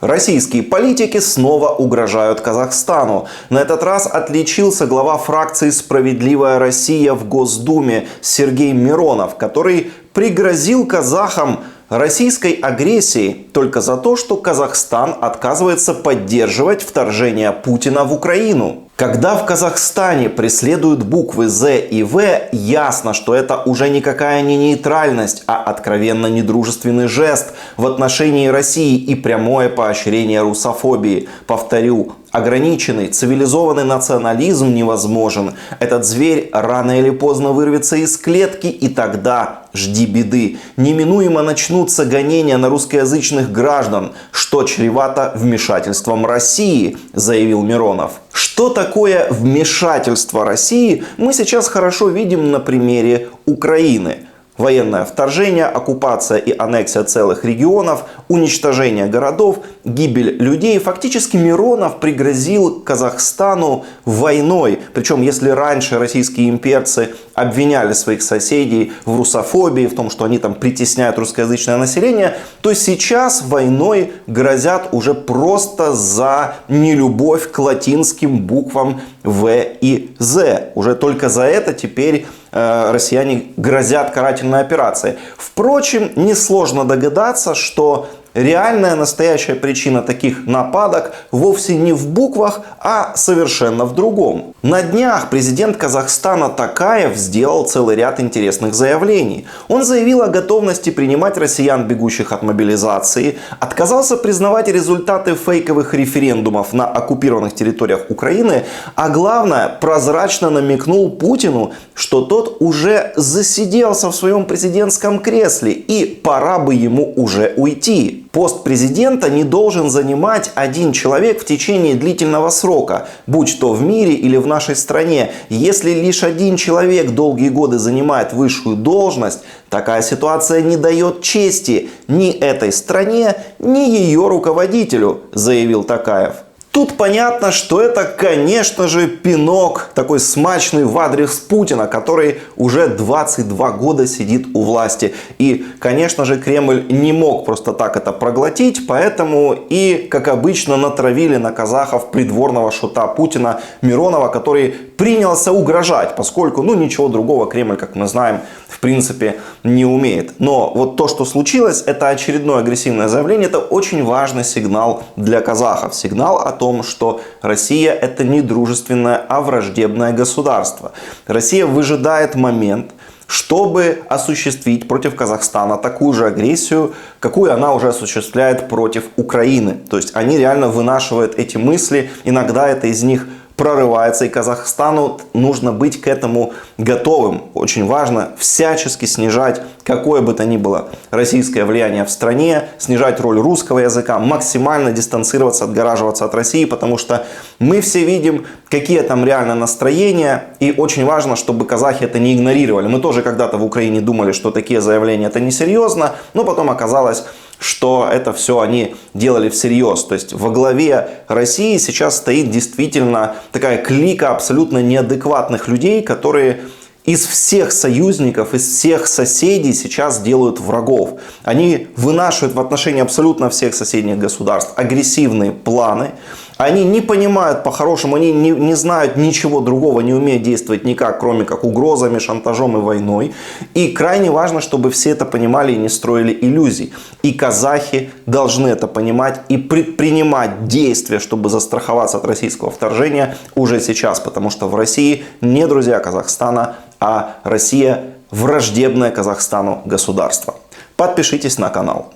Российские политики снова угрожают Казахстану. На этот раз отличился глава фракции «Справедливая Россия» в Госдуме Сергей Миронов, который пригрозил казахам российской агрессией только за то, что Казахстан отказывается поддерживать вторжение Путина в Украину. Когда в Казахстане преследуют буквы «З» и «В», ясно, что это уже никакая не нейтральность, а откровенно недружественный жест в отношении России и прямое поощрение русофобии. Повторю, ограниченный цивилизованный национализм невозможен. Этот зверь рано или поздно вырвется из клетки, и тогда жди беды. Неминуемо начнутся гонения на русскоязычных граждан, что чревато вмешательством России, заявил Миронов. Что такое вмешательство России, мы сейчас хорошо видим на примере Украины. Военное вторжение, оккупация и аннексия целых регионов, уничтожение городов, гибель людей. Фактически Миронов пригрозил Казахстану войной. Причем, если раньше российские имперцы обвиняли своих соседей в русофобии, в том, что они там притесняют русскоязычное население, то сейчас войной грозят уже просто за нелюбовь к латинским буквам В и З. Уже только за это теперь россияне грозят карательной операцией. Впрочем, несложно догадаться, что реальная настоящая причина таких нападок вовсе не в буквах, а совершенно в другом. На днях президент Казахстана Токаев сделал целый ряд интересных заявлений. Он заявил о готовности принимать россиян, бегущих от мобилизации, отказался признавать результаты фейковых референдумов на оккупированных территориях Украины, а главное, прозрачно намекнул Путину, что тот уже засиделся в своем президентском кресле и пора бы ему уже уйти. Пост президента не должен занимать один человек в течение длительного срока, будь то в мире или в нашей стране. Если лишь один человек долгие годы занимает высшую должность, такая ситуация не дает чести ни этой стране, ни ее руководителю, заявил Токаев. Тут понятно, что это, конечно же, пинок такой смачный в адрес Путина, который уже 22 года сидит у власти. И, конечно же, Кремль не мог просто так это проглотить, поэтому и, как обычно, натравили на казахов придворного шута Путина Миронова, который принялся угрожать, поскольку, ничего другого Кремль, как мы знаем, в принципе, не умеет. Но вот то, что случилось, это очередное агрессивное заявление, это очень важный сигнал для казахов. Сигнал о том, что Россия это не дружественное, а враждебное государство. Россия выжидает момент, чтобы осуществить против Казахстана такую же агрессию, какую она уже осуществляет против Украины. То есть они реально вынашивают эти мысли, иногда это из них прорывается, и Казахстану нужно быть к этому готовым. Очень важно всячески снижать какое бы то ни было российское влияние в стране, снижать роль русского языка, максимально дистанцироваться, отгораживаться от России, потому что мы все видим, какие там реально настроения, и очень важно, чтобы казахи это не игнорировали. Мы тоже когда-то в Украине думали, что такие заявления это несерьезно, но потом оказалось, что это все они делали всерьез. То есть во главе России сейчас стоит действительно такая клика абсолютно неадекватных людей, которые из всех союзников, из всех соседей сейчас делают врагов. Они вынашивают в отношении абсолютно всех соседних государств агрессивные планы. Они не понимают по-хорошему, они не знают ничего другого, не умеют действовать никак, кроме как угрозами, шантажом и войной. И крайне важно, чтобы все это понимали и не строили иллюзий. И казахи должны это понимать и предпринимать действия, чтобы застраховаться от российского вторжения уже сейчас. Потому что в России не друзья Казахстана, а Россия враждебное Казахстану государство. Подпишитесь на канал.